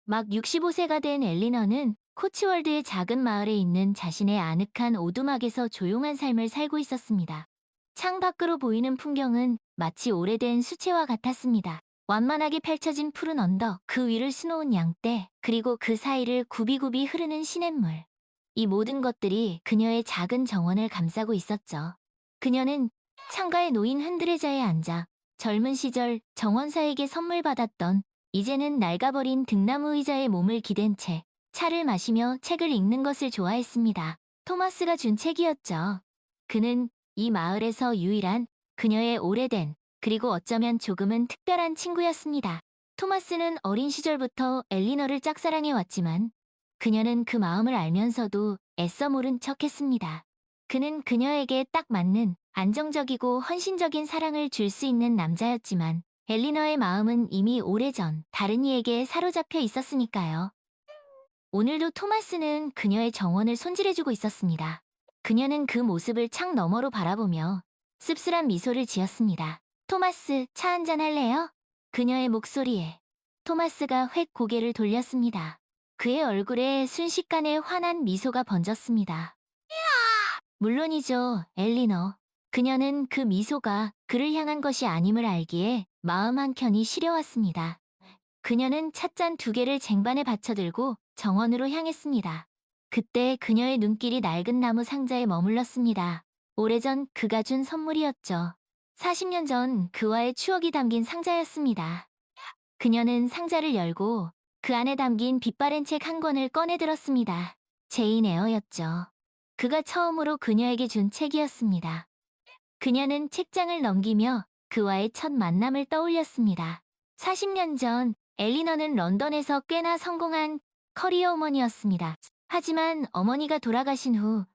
막 65세가 된 엘리너는 코치월드의 작은 마을에 있는 자신의 아늑한 오두막에서 조용한 삶을 살고 있었습니다. 창밖으로 보이는 풍경은 마치 오래된 수채화 같았습니다. 완만하게 펼쳐진 푸른 언덕, 그 위를 수놓은 양떼, 그리고 그 사이를 굽이굽이 흐르는 시냇물. 이 모든 것들이 그녀의 작은 정원을 감싸고 있었죠. 그녀는 창가에 놓인 흔들의자에 앉아 젊은 시절 정원사에게 선물 받았던 이제는 낡아버린 등나무 의자에 몸을 기댄 채 차를 마시며 책을 읽는 것을 좋아했습니다. 토마스가 준 책이었죠. 그는 이 마을에서 유일한 그녀의 오래된 그리고 어쩌면 조금은 특별한 친구였습니다. 토마스는 어린 시절부터 엘리너를 짝사랑해왔지만 그녀는 그 마음을 알면서도 애써 모른 척했습니다. 그는 그녀에게 딱 맞는 안정적이고 헌신적인 사랑을 줄 수 있는 남자였지만 엘리너의 마음은 이미 오래전 다른 이에게 사로잡혀 있었으니까요. 오늘도 토마스는 그녀의 정원을 손질해주고 있었습니다. 그녀는 그 모습을 창 너머로 바라보며 씁쓸한 미소를 지었습니다. 토마스, 차 한잔 할래요? 그녀의 목소리에 토마스가 획 고개를 돌렸습니다. 그의 얼굴에 순식간에 환한 미소가 번졌습니다. 물론이죠, 엘리너. 그녀는 그 미소가 그를 향한 것이 아님을 알기에 마음 한켠이 시려왔습니다. 그녀는 찻잔 두 개를 쟁반에 받쳐들고 정원으로 향했습니다. 그때 그녀의 눈길이 낡은 나무 상자에 머물렀습니다. 오래전 그가 준 선물이었죠. 40년 전 그와의 추억이 담긴 상자였습니다. 그녀는 상자를 열고 그 안에 담긴 빛바랜 책 한 권을 꺼내들었습니다. 제인 에어였죠. 그가 처음으로 그녀에게 준 책이었습니다. 그녀는 책장을 넘기며 그와의 첫 만남을 떠올렸습니다. 40년 전 엘리너는 런던에서 꽤나 성공한 커리어 우먼이었습니다. 하지만 어머니가 돌아가신 후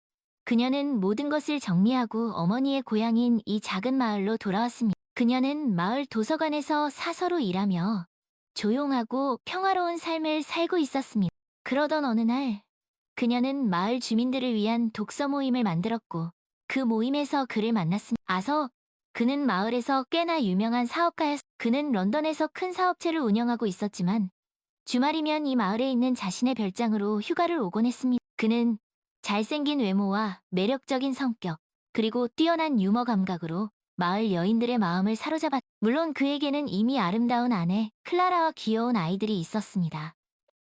그녀는 모든 것을 정리하고 어머니의 고향인 이 작은 마을로 돌아왔습니다. 그녀는 마을 도서관에서 사서로 일하며 조용하고 평화로운 삶을 살고 있었습니다. 그러던 어느 날 그녀는 마을 주민들을 위한 독서 모임을 만들었고 그 모임에서 그를 만났습니다. 그는 마을에서 꽤나 유명한 그는 런던에서 큰 사업체를 운영하고 있었지만 주말이면 이 마을에 있는 자신의 별장으로 휴가를 오곤 했습니다. 그는 잘생긴 외모와 매력적인 성격, 그리고 뛰어난 유머 감각으로 마을 여인들의 마음을 물론 그에게는 이미 아름다운 아내, 클라라와 귀여운 아이들이 있었습니다.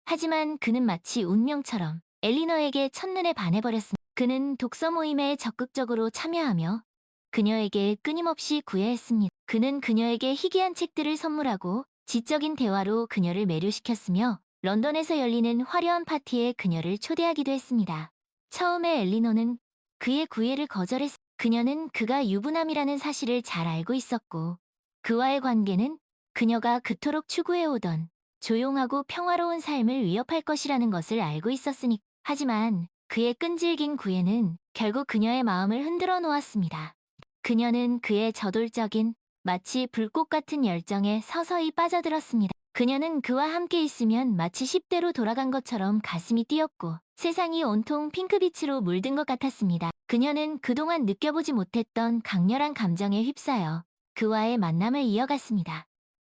하지만 그는 마치 운명처럼 엘리너에게 첫눈에 반해버렸습니다. 그는 독서 모임에 적극적으로 참여하며 그녀에게 끊임없이 구애했습니다. 그는 그녀에게 희귀한 책들을 선물하고 지적인 대화로 그녀를 매료시켰으며 런던에서 열리는 화려한 파티에 그녀를 초대하기도 했습니다. 처음에 엘리너는 그의 구애를 그녀는 그가 유부남이라는 사실을 잘 알고 있었고 그와의 관계는 그녀가 그토록 추구해오던 조용하고 평화로운 삶을 위협할 것이라는 것을 알고 있었으니 하지만 그의 끈질긴 구애는 결국 그녀의 마음을 흔들어 놓았습니다. 그녀는 그의 저돌적인 마치 불꽃 같은 열정에 서서히 빠져들었습니다. 그녀는 그와 함께 있으면 마치 10대로 돌아간 것처럼 가슴이 뛰었고 세상이 온통 핑크빛으로 물든 것 같았습니다. 그녀는 그동안 느껴보지 못했던 강렬한 감정에 휩싸여 그와의 만남을 이어갔습니다.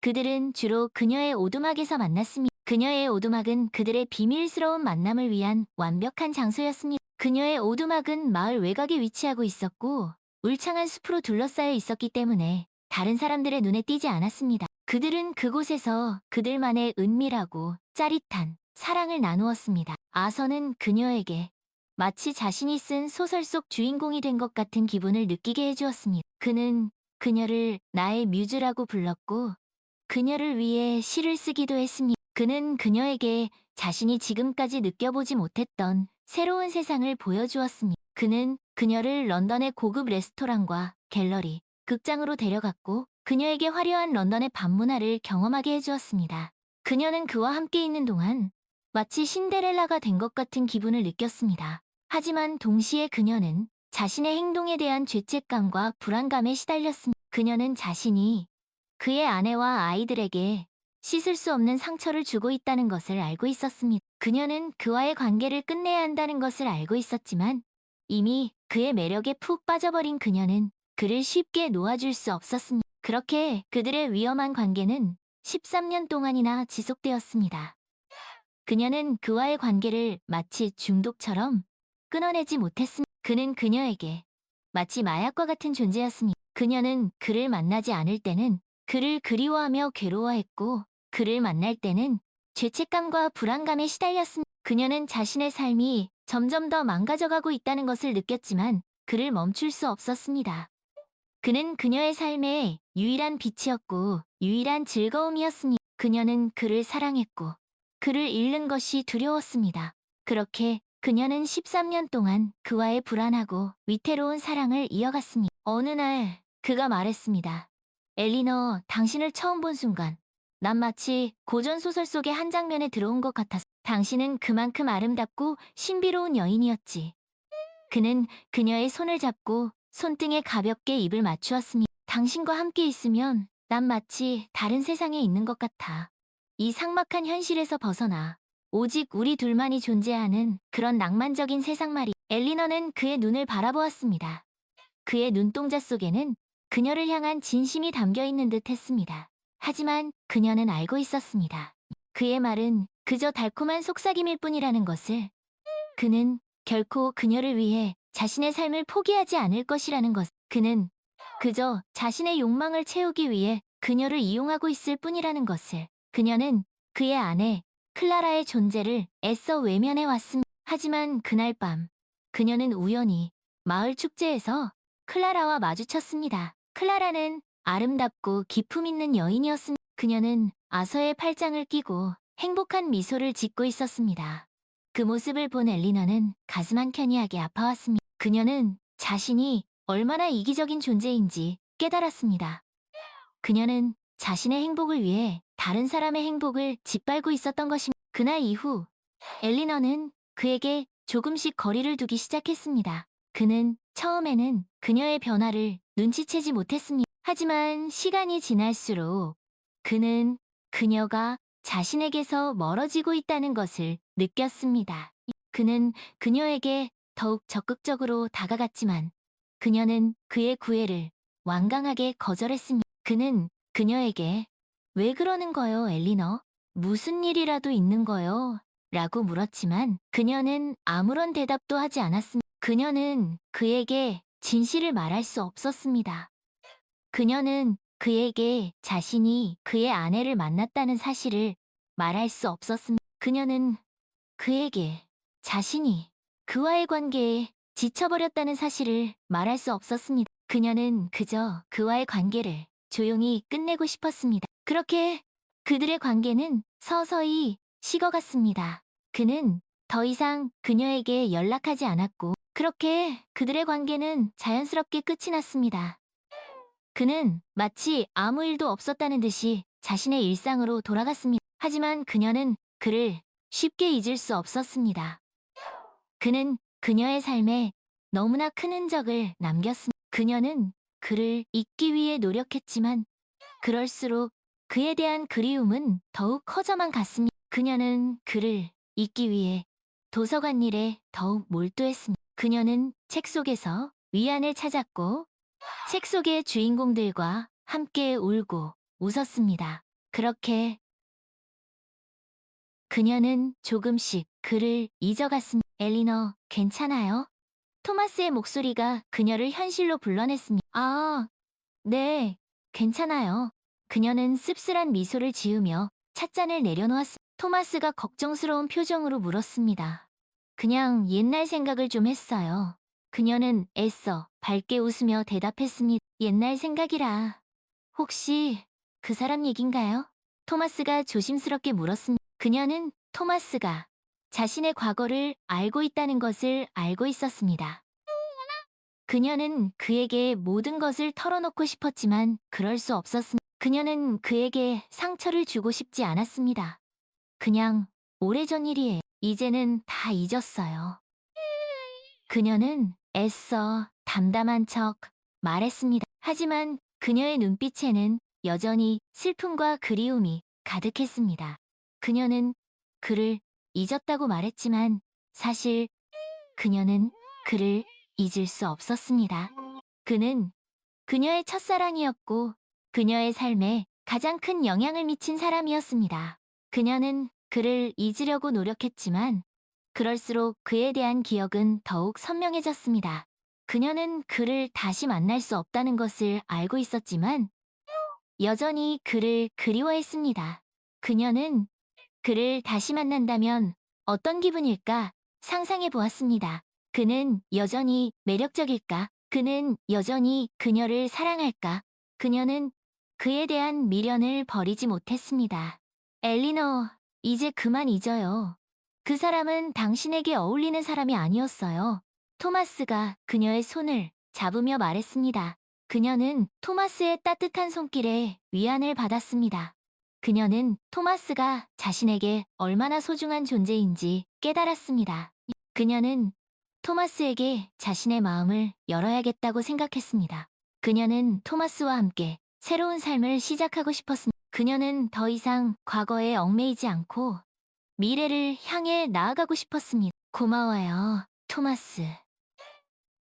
그들은 주로 그녀의 오두막에서 만났습니다. 그녀의 오두막은 그들의 비밀스러운 만남을 위한 완벽한 장소였습니다. 그녀의 오두막은 마을 외곽에 위치하고 있었고 울창한 숲으로 둘러싸여 있었기 때문에 다른 사람들의 눈에 띄지 않았습니다. 그들은 그곳에서 그들만의 은밀하고 짜릿한 사랑을 나누었습니다. 아서는 그녀에게 마치 자신이 쓴 소설 속 주인공이 된 것 같은 기분을 느끼게 해주었습니다. 그는 그녀를 나의 뮤즈라고 불렀고 그녀를 위해 시를 쓰기도 했습니다. 그는 그녀에게 자신이 지금까지 느껴보지 못했던 새로운 세상을 보여주었습니다. 그는 그녀를 런던의 고급 레스토랑과 갤러리, 극장으로 데려갔고 그녀에게 화려한 런던의 밤문화를 경험하게 해주었습니다. 그녀는 그와 함께 있는 동안 마치 신데렐라가 된 것 같은 기분을 느꼈습니다. 하지만 동시에 그녀는 자신의 행동에 대한 죄책감과 불안감에 시달렸습니다. 그녀는 자신이 그의 아내와 아이들에게 씻을 수 없는 상처를 주고 있다는 것을 알고 있었습니다. 그녀는 그와의 관계를 끝내야 한다는 것을 알고 있었지만 이미 그의 매력에 푹 빠져버린 그녀는 그를 쉽게 놓아줄 수 없었습니다. 그렇게 그들의 위험한 관계는 13년 동안이나 지속되었습니다. 그녀는 그와의 관계를 마치 중독처럼 끊어내지 못했습니다. 그는 그녀에게 마치 마약과 같은 존재였습니다. 그녀는 그를 만나지 않을 때는 그를 그리워하며 괴로워했고, 그를 만날 때는 죄책감과 불안감에 시달렸습니다. 그녀는 자신의 삶이 점점 더 망가져가고 있다는 것을 느꼈지만 그를 멈출 수 없었습니다. 그는 그녀의 삶의 유일한 빛이었고 유일한 즐거움이었습니다. 그녀는 그를 사랑했고 그를 잃는 것이 두려웠습니다. 그렇게 그녀는 13년 동안 그와의 불안하고 위태로운 사랑을 이어갔습니다. 어느 날 그가 말했습니다. 엘리너, 당신을 처음 본 순간 난 마치 고전 소설 속의 한 장면에 들어온 것 같았어. 당신은 그만큼 아름답고 신비로운 여인이었지. 그는 그녀의 손을 잡고 손등에 가볍게 입을 맞추었습니다. 당신과 함께 있으면 난 마치 다른 세상에 있는 것 같아. 이 삭막한 현실에서 벗어나 오직 우리 둘만이 존재하는 그런 낭만적인 세상 말이. 엘리너는 그의 눈을 바라보았습니다. 그의 눈동자 속에는 그녀를 향한 진심이 담겨 있는 듯 했습니다. 하지만 그녀는 알고 있었습니다. 그의 말은 그저 달콤한 속삭임일 뿐이라는 것을. 그는 결코 그녀를 위해 자신의 삶을 포기하지 않을 것이라는 것. 그는 그저 자신의 욕망을 채우기 위해 그녀를 이용하고 있을 뿐이라는 것을. 그녀는 그의 아내 클라라의 존재를 애써 외면해 왔습니다. 하지만 그날 밤 그녀는 우연히 마을 축제에서 클라라와 마주쳤습니다. 클라라는 아름답고 기품 있는 여인이었습니다. 그녀는 아서의 팔짱을 끼고 행복한 미소를 짓고 있었습니다. 그 모습을 본 엘리너는 가슴 한켠이하게 아파왔습니다. 그녀는 자신이 얼마나 이기적인 존재인지 깨달았습니다. 그녀는 자신의 행복을 위해 다른 사람의 행복을 짓밟고 있었던 것입니다. 그날 이후 엘리너는 그에게 조금씩 거리를 두기 시작했습니다. 그는 처음에는 그녀의 변화를 눈치채지 못했습니다. 하지만 시간이 지날수록 그는 그녀가 자신에게서 멀어지고 있다는 것을 느꼈습니다. 그는 그녀에게 더욱 적극적으로 다가갔지만 그녀는 그의 구애를 완강하게 거절했습니다. 그는 그녀에게 왜 그러는 거요, 엘리너? 무슨 일이라도 있는 거요? 라고 물었지만 그녀는 아무런 대답도 하지 않았습니다. 그녀는 그에게 진실을 말할 수 없었습니다. 그녀는 그에게 자신이 그의 아내를 만났다는 사실을 말할 수 없었습니다. 그녀는 그에게 자신이 그와의 관계에 지쳐버렸다는 사실을 말할 수 없었습니다. 그녀는 그저 그와의 관계를 조용히 끝내고 싶었습니다. 그렇게 그들의 관계는 서서히 식어갔습니다. 그는 더 이상 그녀에게 연락하지 않았고 그렇게 그들의 관계는 자연스럽게 끝이 났습니다. 그는 마치 아무 일도 없었다는 듯이 자신의 일상으로 돌아갔습니다. 하지만 그녀는 그를 쉽게 잊을 수 없었습니다. 그는 그녀의 삶에 너무나 큰 흔적을 남겼습니다. 그녀는 그를 잊기 위해 노력했지만 그럴수록 그에 대한 그리움은 더욱 커져만 갔습니다. 그녀는 그를 잊기 위해 도서관 일에 더욱 몰두했습니다. 그녀는 책 속에서 위안을 찾았고 책 속의 주인공들과 함께 울고 웃었습니다. 그렇게 그녀는 조금씩 그를 잊어갔습니다. 엘리너, 괜찮아요? 토마스의 목소리가 그녀를 현실로 불러냈습니다. 아, 네, 괜찮아요. 그녀는 씁쓸한 미소를 지으며 찻잔을 내려놓았습니다. 토마스가 걱정스러운 표정으로 물었습니다. 그냥 옛날 생각을 좀 했어요. 그녀는 애써 밝게 웃으며 대답했습니다. 옛날 생각이라. 혹시 그 사람 얘긴가요? 토마스가 조심스럽게 물었습니다. 그녀는 토마스가 자신의 과거를 알고 있다는 것을 알고 있었습니다. 그녀는 그에게 모든 것을 털어놓고 싶었지만 그럴 수 없었습니다. 그녀는 그에게 상처를 주고 싶지 않았습니다. 그냥 오래전 일이에요. 이제는 다 잊었어요. 그녀는 애써 담담한 척 말했습니다. 하지만 그녀의 눈빛에는 여전히 슬픔과 그리움이 가득했습니다. 그녀는 그를 잊었다고 말했지만 사실 그녀는 그를 잊을 수 없었습니다. 그는 그녀의 첫사랑이었고 그녀의 삶에 가장 큰 영향을 미친 사람이었습니다. 그녀는 그를 잊으려고 노력했지만 그럴수록 그에 대한 기억은 더욱 선명해졌습니다. 그녀는 그를 다시 만날 수 없다는 것을 알고 있었지만 여전히 그를 그리워했습니다. 그녀는 그를 다시 만난다면 어떤 기분일까 상상해 보았습니다. 그는 여전히 매력적일까? 그는 여전히 그녀를 사랑할까? 그녀는 그에 대한 미련을 버리지 못했습니다. 엘리너, 이제 그만 잊어요. 그 사람은 당신에게 어울리는 사람이 아니었어요. 토마스가 그녀의 손을 잡으며 말했습니다. 그녀는 토마스의 따뜻한 손길에 위안을 받았습니다. 그녀는 토마스가 자신에게 얼마나 소중한 존재인지 깨달았습니다. 그녀는 토마스에게 자신의 마음을 열어야겠다고 생각했습니다. 그녀는 토마스와 함께 새로운 삶을 시작하고 싶었습니다. 그녀는 더 이상 과거에 얽매이지 않고 미래를 향해 나아가고 싶었습니다. 고마워요, 토마스.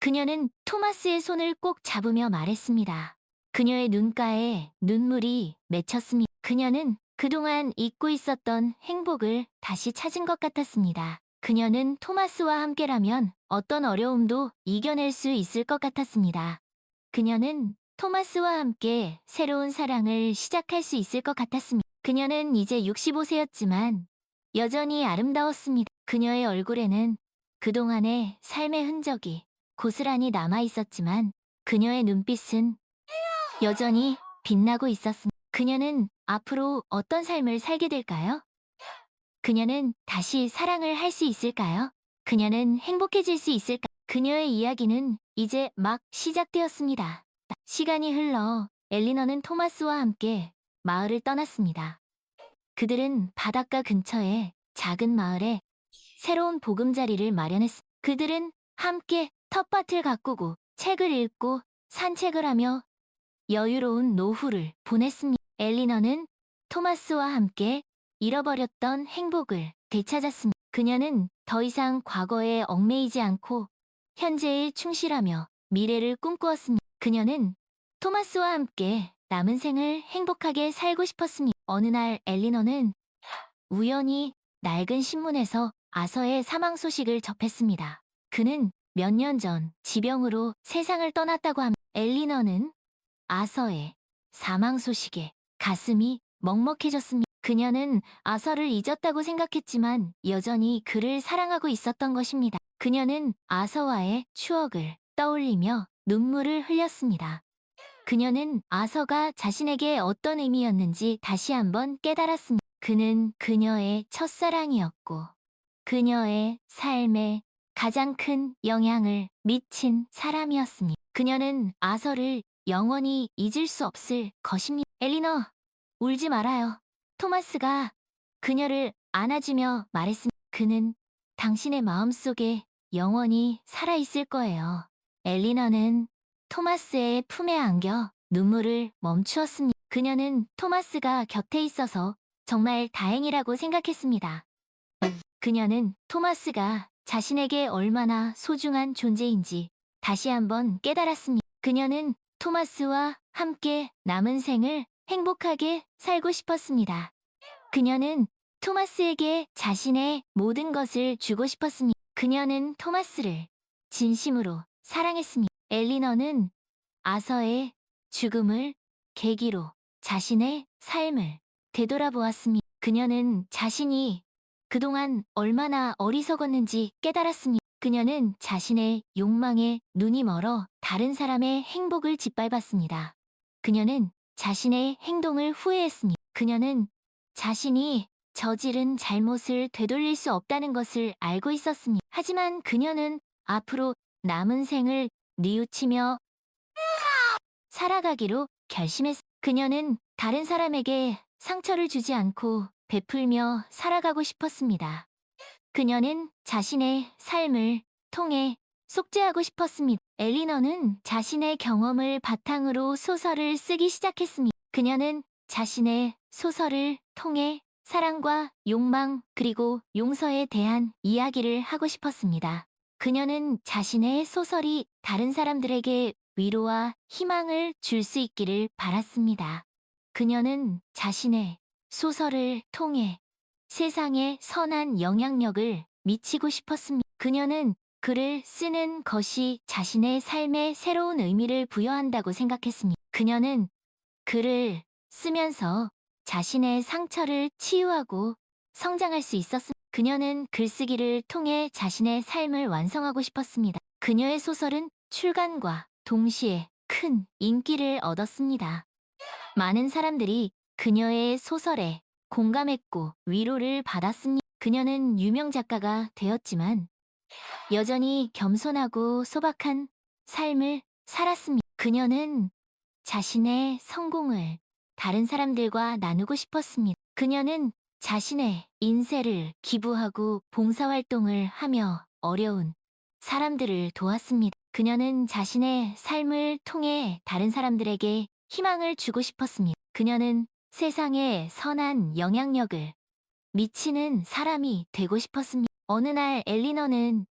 그녀는 토마스의 손을 꼭 잡으며 말했습니다. 그녀의 눈가에 눈물이 맺혔습니다. 그녀는 그동안 잊고 있었던 행복을 다시 찾은 것 같았습니다. 그녀는 토마스와 함께라면 어떤 어려움도 이겨낼 수 있을 것 같았습니다. 그녀는 토마스와 함께 새로운 사랑을 시작할 수 있을 것 같았습니다. 그녀는 이제 65세였지만 여전히 아름다웠습니다. 그녀의 얼굴에는 그동안의 삶의 흔적이 고스란히 남아 있었지만 그녀의 눈빛은 여전히 빛나고 있었습니다. 그녀는 앞으로 어떤 삶을 살게 될까요? 그녀는 다시 사랑을 할 수 있을까요? 그녀는 행복해질 수 있을까? 그녀의 이야기는 이제 막 시작되었습니다. 시간이 흘러 엘리너는 토마스와 함께 마을을 떠났습니다. 그들은 바닷가 근처의 작은 마을에 새로운 보금자리를 마련했습니다. 그들은 함께 텃밭을 가꾸고 책을 읽고 산책을 하며 여유로운 노후를 보냈습니다. 엘리너는 토마스와 함께 잃어버렸던 행복을 되찾았습니다. 그녀는 더 이상 과거에 얽매이지 않고 현재에 충실하며 미래를 꿈꾸었습니다. 그녀는 토마스와 함께 남은 생을 행복하게 살고 싶었습니다. 어느 날 엘리너는 우연히 낡은 신문에서 아서의 사망 소식을 접했습니다. 그는 몇 년 전 지병으로 세상을 떠났다고 합니다. 엘리너는 아서의 사망 소식에 가슴이 먹먹해졌습니다. 그녀는 아서를 잊었다고 생각했지만 여전히 그를 사랑하고 있었던 것입니다. 그녀는 아서와의 추억을 떠올리며 눈물을 흘렸습니다. 그녀는 아서가 자신에게 어떤 의미였는지 다시 한번 깨달았습니다. 그는 그녀의 첫사랑이었고 그녀의 삶에 가장 큰 영향을 미친 사람이었습니다. 그녀는 아서를 영원히 잊을 수 없을 것입니다. 엘리너, 울지 말아요. 토마스가 그녀를 안아주며 말했습니다. 그는 당신의 마음속에 영원히 살아있을 거예요. 엘리너는 토마스의 품에 안겨 눈물을 멈추었습니다. 그녀는 토마스가 곁에 있어서 정말 다행이라고 생각했습니다. 그녀는 토마스가 자신에게 얼마나 소중한 존재인지 다시 한번 깨달았습니다. 그녀는 토마스와 함께 남은 생을 행복하게 살고 싶었습니다. 그녀는 토마스에게 자신의 모든 것을 주고 싶었습니다. 그녀는 토마스를 진심으로 사랑했습니다. 엘리너는 아서의 죽음을 계기로 자신의 삶을 되돌아보았습니다. 그녀는 자신이 그동안 얼마나 어리석었는지 깨달았습니다. 그녀는 자신의 욕망에 눈이 멀어 다른 사람의 행복을 짓밟았습니다. 그녀는 자신의 행동을 후회했습니다. 그녀는 자신이 저지른 잘못을 되돌릴 수 없다는 것을 알고 있었습니다. 하지만 그녀는 앞으로 남은 생을 뉘우치며 살아가기로 결심했습니다. 그녀는 다른 사람에게 상처를 주지 않고 베풀며 살아가고 싶었습니다. 그녀는 자신의 삶을 통해 속죄하고 싶었습니다. 엘리너는 자신의 경험을 바탕으로 소설을 쓰기 시작했습니다. 그녀는 자신의 소설을 통해 사랑과 욕망 그리고 용서에 대한 이야기를 하고 싶었습니다. 그녀는 자신의 소설이 다른 사람들에게 위로와 희망을 줄 수 있기를 바랐습니다. 그녀는 자신의 소설을 통해 세상에 선한 영향력을 미치고 싶었습니다. 그녀는 글을 쓰는 것이 자신의 삶에 새로운 의미를 부여한다고 생각했습니다. 그녀는 글을 쓰면서 자신의 상처를 치유하고 성장할 수 있었습니다. 그녀는 글쓰기를 통해 자신의 삶을 완성하고 싶었습니다. 그녀의 소설은 출간과 동시에 큰 인기를 얻었습니다. 많은 사람들이 그녀의 소설에 공감했고 위로를 받았습니다. 그녀는 유명 작가가 되었지만 여전히 겸손하고 소박한 삶을 살았습니다. 그녀는 자신의 성공을 다른 사람들과 나누고 싶었습니다. 그녀는 자신의 인생을 기부하고 봉사활동을 하며 어려운 사람들을 도왔습니다. 그녀는 자신의 삶을 통해 다른 사람들에게 희망을 주고 싶었습니다. 그녀는 세상에 선한 영향력을 미치는 사람이 되고 싶었습니다. 어느 날 엘리너는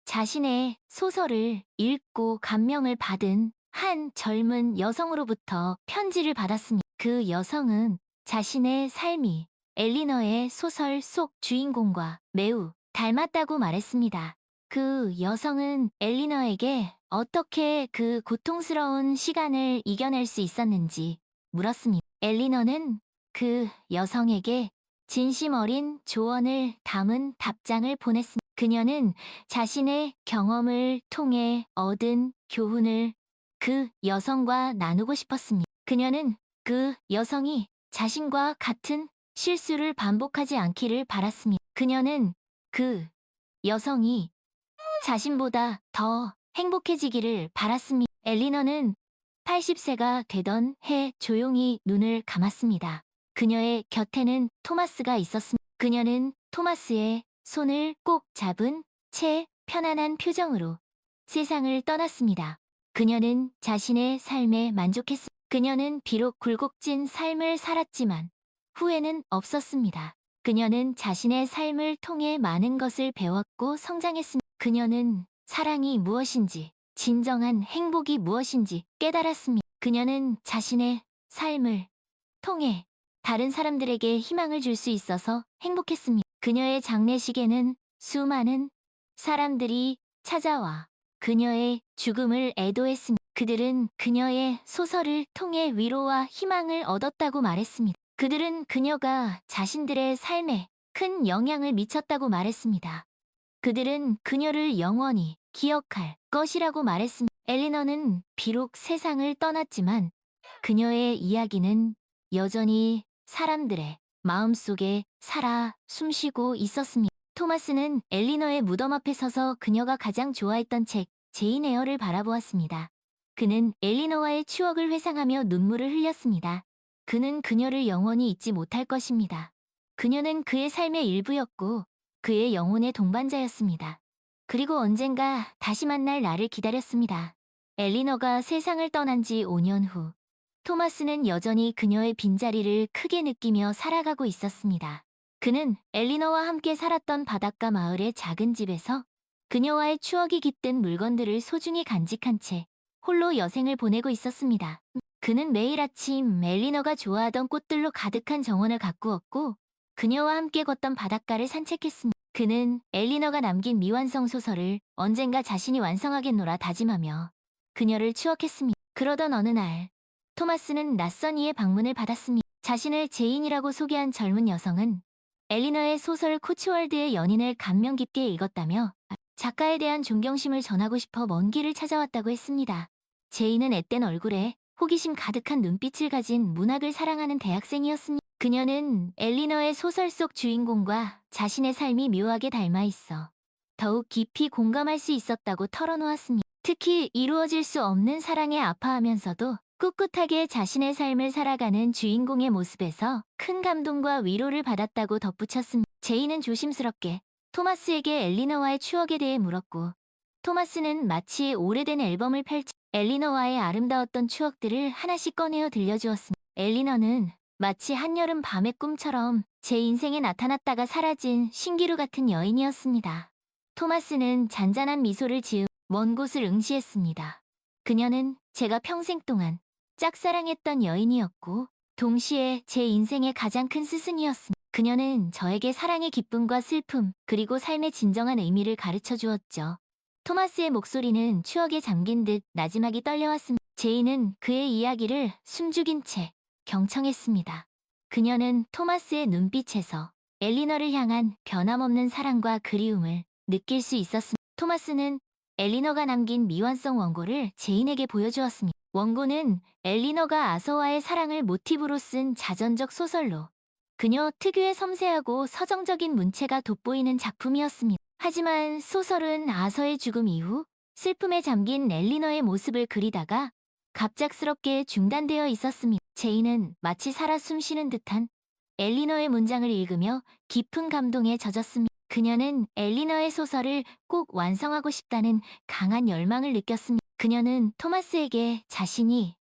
자신의 소설을 읽고 감명을 받은 한 젊은 여성으로부터 편지를 받았습니다. 그 여성은 자신의 삶이 엘리너의 소설 속 주인공과 매우 닮았다고 말했습니다. 그 여성은 엘리너에게 어떻게 그 고통스러운 시간을 이겨낼 수 있었는지 물었습니다. 엘리너는 그 여성에게 진심 어린 조언을 담은 답장을 보냈습니다. 그녀는 자신의 경험을 통해 얻은 교훈을 그 여성과 나누고 싶었습니다. 그녀는 그 여성이 자신과 같은 실수를 반복하지 않기를 바랐습니다. 그녀는 그 여성이 자신보다 더 행복해지기를 바랐습니다. 엘리너는 80세가 되던 해 조용히 눈을 감았습니다. 그녀의 곁에는 토마스가 있었습니다. 그녀는 토마스의 손을 꼭 잡은 채 편안한 표정으로 세상을 떠났습니다. 그녀는 자신의 삶에 만족했습니다. 그녀는 비록 굴곡진 삶을 살았지만 후회는 없었습니다. 그녀는 자신의 삶을 통해 많은 것을 배웠고 성장했습니다. 그녀는 사랑이 무엇인지, 진정한 행복이 무엇인지 깨달았습니다. 그녀는 자신의 삶을 통해 다른 사람들에게 희망을 줄 수 있어서 행복했습니다. 그녀의 장례식에는 수많은 사람들이 찾아와 그녀의 죽음을 애도했습니다. 그들은 그녀의 소설을 통해 위로와 희망을 얻었다고 말했습니다. 그들은 그녀가 자신들의 삶에 큰 영향을 미쳤다고 말했습니다. 그들은 그녀를 영원히 기억할 것이라고 말했습니다. 엘리너는 비록 세상을 떠났지만 그녀의 이야기는 여전히 사람들의 마음속에 살아 숨쉬고 있었습니다. 토마스는 엘리너의 무덤 앞에 서서 그녀가 가장 좋아했던 책 제인 에어를 바라보았습니다. 그는 엘리너와의 추억을 회상하며 눈물을 흘렸습니다. 그는 그녀를 영원히 잊지 못할 것입니다. 그녀는 그의 삶의 일부였고 그의 영혼의 동반자였습니다. 그리고 언젠가 다시 만날 날을 기다렸습니다. 엘리너가 세상을 떠난 지 5년 후 토마스는 여전히 그녀의 빈자리를 크게 느끼며 살아가고 있었습니다. 그는 엘리너와 함께 살았던 바닷가 마을의 작은 집에서 그녀와의 추억이 깃든 물건들을 소중히 간직한 채 홀로 여생을 보내고 있었습니다. 그는 매일 아침 엘리너가 좋아하던 꽃들로 가득한 정원을 가꾸었고 그녀와 함께 걷던 바닷가를 산책했습니다. 그는 엘리너가 남긴 미완성 소설을 언젠가 자신이 완성하겠노라 다짐하며 그녀를 추억했습니다. 그러던 어느 날 토마스는 낯선 이의 방문을 받았습니다. 자신을 제인이라고 소개한 젊은 여성은 엘리너의 소설 코츠월드의 연인을 감명 깊게 읽었다며 작가에 대한 존경심을 전하고 싶어 먼 길을 찾아왔다고 했습니다. 제인은 앳된 얼굴에 호기심 가득한 눈빛을 가진 문학을 사랑하는 대학생이었습니다. 그녀는 엘리너의 소설 속 주인공과 자신의 삶이 묘하게 닮아 있어 더욱 깊이 공감할 수 있었다고 털어놓았습니다. 특히 이루어질 수 없는 사랑에 아파하면서도 꿋꿋하게 자신의 삶을 살아가는 주인공의 모습에서 큰 감동과 위로를 받았다고 덧붙였습니다. 제인은 조심스럽게 토마스에게 엘리너와의 추억에 대해 물었고 토마스는 마치 오래된 앨범을 펼쳐 엘리너와의 아름다웠던 추억들을 하나씩 꺼내어 들려주었습니다. 엘리너는 마치 한여름 밤의 꿈처럼 제 인생에 나타났다가 사라진 신기루 같은 여인이었습니다. 토마스는 잔잔한 미소를 지으며 먼 곳을 응시했습니다. 그녀는 제가 평생 동안 짝사랑했던 여인이었고 동시에 제 인생의 가장 큰 스승이었습니다. 그녀는 저에게 사랑의 기쁨과 슬픔, 그리고 삶의 진정한 의미를 가르쳐 주었죠. 토마스의 목소리는 추억에 잠긴 듯 나지막이 떨려왔습니다. 제이는 그의 이야기를 숨죽인 채 경청했습니다. 그녀는 토마스의 눈빛에서 엘리너를 향한 변함없는 사랑과 그리움을 느낄 수 있었습니다. 토마스는 엘리너가 남긴 미완성 원고를 제인에게 보여주었습니다. 원고는 엘리너가 아서와의 사랑을 모티브로 쓴 자전적 소설로 그녀 특유의 섬세하고 서정적인 문체가 돋보이는 작품이었습니다. 하지만 소설은 아서의 죽음 이후 슬픔에 잠긴 엘리너의 모습을 그리다가 갑작스럽게 중단되어 있었습니다. 제이는 마치 살아 숨쉬는 듯한 엘리너의 문장을 읽으며 깊은 감동에 젖었습니다. 그녀는 엘리너의 소설을 꼭 완성하고 싶다는 강한 열망을 느꼈습니다. 그녀는 토마스에게 자신이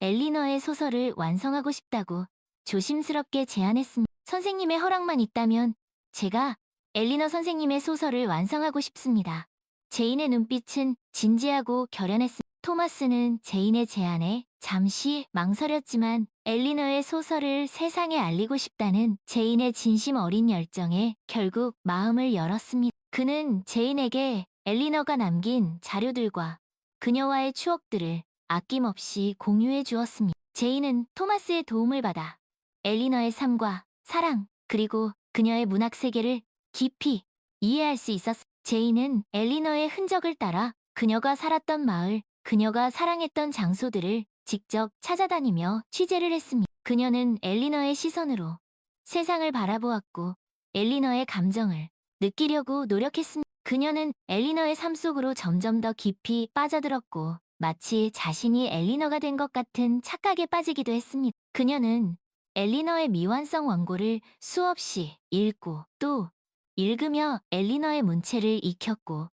엘리너의 소설을 완성하고 싶다고 조심스럽게 제안했습니다. 선생님의 허락만 있다면 제가 엘리너 선생님의 소설을 완성하고 싶습니다. 제인의 눈빛은 진지하고 결연했습니다. 토마스는 제인의 제안에 잠시 망설였지만 엘리너의 소설을 세상에 알리고 싶다는 제인의 진심 어린 열정에 결국 마음을 열었습니다. 그는 제인에게 엘리너가 남긴 자료들과 그녀와의 추억들을 아낌없이 공유해 주었습니다. 제인은 토마스의 도움을 받아 엘리너의 삶과 사랑, 그리고 그녀의 문학 세계를 깊이 이해할 수 있었습니다. 제인은 엘리너의 흔적을 따라 그녀가 살았던 마을, 그녀가 사랑했던 장소들을 직접 찾아다니며 취재를 했습니다. 그녀는 엘리너의 시선으로 세상을 바라보았고 엘리너의 감정을 느끼려고 노력했습니다. 그녀는 엘리너의 삶 속으로 점점 더 깊이 빠져들었고 마치 자신이 엘리너가 된 것 같은 착각에 빠지기도 했습니다. 그녀는 엘리너의 미완성 원고를 수없이 읽고 또 읽으며 엘리너의 문체를 익혔고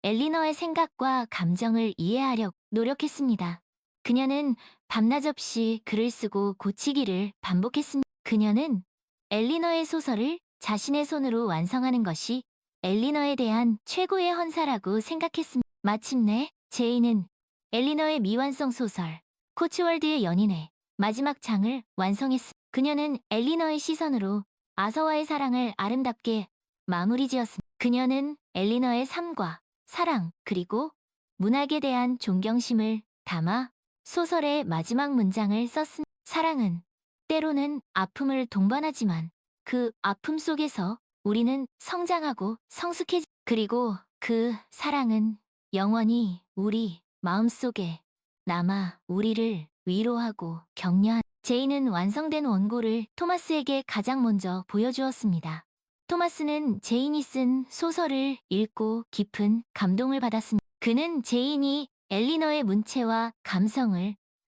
엘리너의 생각과 감정을 이해하려고 노력했습니다. 그녀는 밤낮 없이 글을 쓰고 고치기를 반복했습니다. 그녀는 엘리너의 소설을 자신의 손으로 완성하는 것이 엘리너에 대한 최고의 헌사라고 생각했습니다. 마침내 제이는 엘리너의 미완성 소설 코츠월드의 연인의 마지막 장을 완성했습니다. 그녀는 엘리너의 시선으로 아서와의 사랑을 아름답게 마무리 지었습니다. 그녀는 엘리너의 삶과 사랑 그리고 문학에 대한 존경심을 담아 소설의 마지막 문장을 썼습니다. 사랑은 때로는 아픔을 동반하지만 그 아픔 속에서 우리는 성장하고 성숙해지 그리고 그 사랑은 영원히 우리 마음속에 남아 우리를 위로하고 격려한 제이는 완성된 원고를 토마스에게 가장 먼저 보여주었습니다. 토마스는 제인이 쓴 소설을 읽고 깊은 감동을 받았습니다. 그는 제인이 엘리너의 문체와 감성을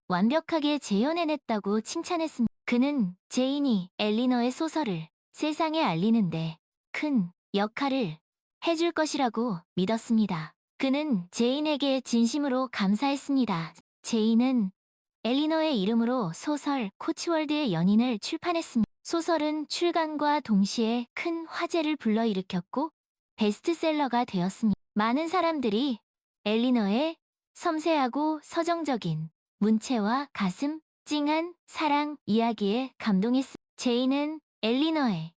완벽하게 재현해냈다고 칭찬했습니다. 그는 제인이 엘리너의 소설을 세상에 알리는데 큰 역할을 해줄 것이라고 믿었습니다. 그는 제인에게 진심으로 감사했습니다. 제인은 엘리너의 이름으로 소설 코츠월드의 연인을 출판했습니다. 소설은 출간과 동시에 큰 화제를 불러일으켰고 베스트셀러가 되었습니다. 많은 사람들이 엘리너의 섬세하고 서정적인 문체와 가슴 찡한 사랑 이야기에 감동했습니다. 제인은 엘리너의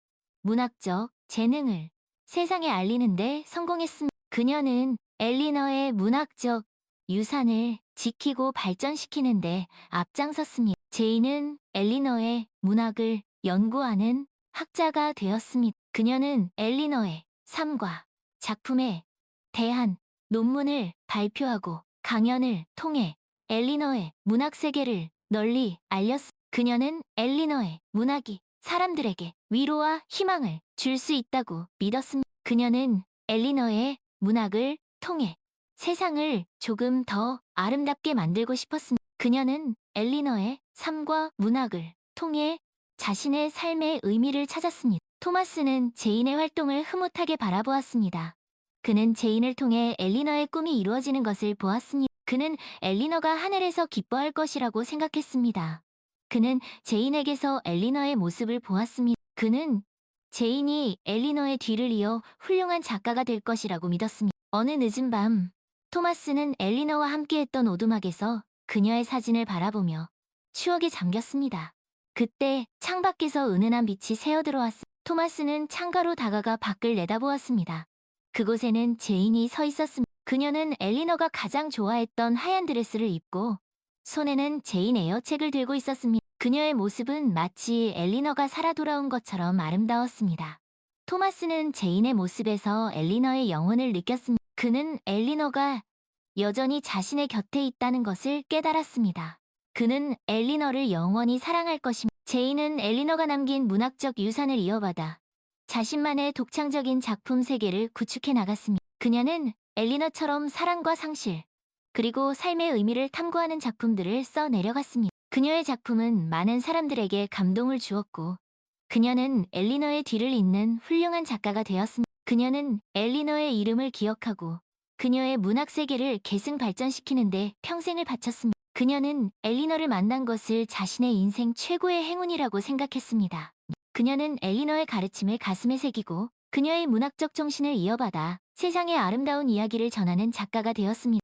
문학적 재능을 세상에 알리는데 성공했습니다. 그녀는 엘리너의 문학적 유산을 지키고 발전시키는데 앞장섰습니다. 제인은 엘리너의 문학을 연구하는 학자가 되었습니다. 그녀는 엘리너의 삶과 작품에 대한 논문을 발표하고 강연을 통해 엘리너의 문학 세계를 널리 알렸습니다. 그녀는 엘리너의 문학이 사람들에게 위로와 희망을 줄 수 있다고 믿었습니다. 그녀는 엘리너의 문학을 통해 세상을 조금 더 아름답게 만들고 싶었습니다. 그녀는 엘리너의 삶과 문학을 통해 자신의 삶의 의미를 찾았습니다. 토마스는 제인의 활동을 흐뭇하게 바라보았습니다. 그는 제인을 통해 엘리너의 꿈이 이루어지는 것을 보았습니다. 그는 엘리너가 하늘에서 기뻐할 것이라고 생각했습니다. 그는 제인에게서 엘리너의 모습을 보았습니다. 그는 제인이 엘리너의 뒤를 이어 훌륭한 작가가 될 것이라고 믿었습니다. 어느 늦은 밤, 토마스는 엘리너와 함께했던 오두막에서 그녀의 사진을 바라보며 추억에 잠겼습니다. 그때 창밖에서 은은한 빛이 새어 들어왔습니다. 토마스는 창가로 다가가 밖을 내다보았습니다. 그곳에는 제인이 서 있었습니다. 그녀는 엘리너가 가장 좋아했던 하얀 드레스를 입고 손에는 제인 에어책을 들고 있었습니다. 그녀의 모습은 마치 엘리너가 살아 돌아온 것처럼 아름다웠습니다. 토마스는 제인의 모습에서 엘리너의 영혼을 느꼈습니다. 그는 엘리너가 여전히 자신의 곁에 있다는 것을 깨달았습니다. 그는 엘리너를 영원히 사랑할 것입니다. 제인은 엘리너가 남긴 문학적 유산을 이어받아 자신만의 독창적인 작품 세계를 구축해 나갔습니다. 그녀는 엘리너처럼 사랑과 상실, 그리고 삶의 의미를 탐구하는 작품들을 써 내려갔습니다. 그녀의 작품은 많은 사람들에게 감동을 주었고, 그녀는 엘리너의 뒤를 잇는 훌륭한 작가가 되었습니다. 그녀는 엘리너의 이름을 기억하고 그녀의 문학 세계를 계승 발전시키는데 평생을 바쳤습니다. 그녀는 엘리너를 만난 것을 자신의 인생 최고의 행운이라고 생각했습니다. 그녀는 엘리너의 가르침을 가슴에 새기고 그녀의 문학적 정신을 이어받아 세상의 아름다운 이야기를 전하는 작가가 되었습니다.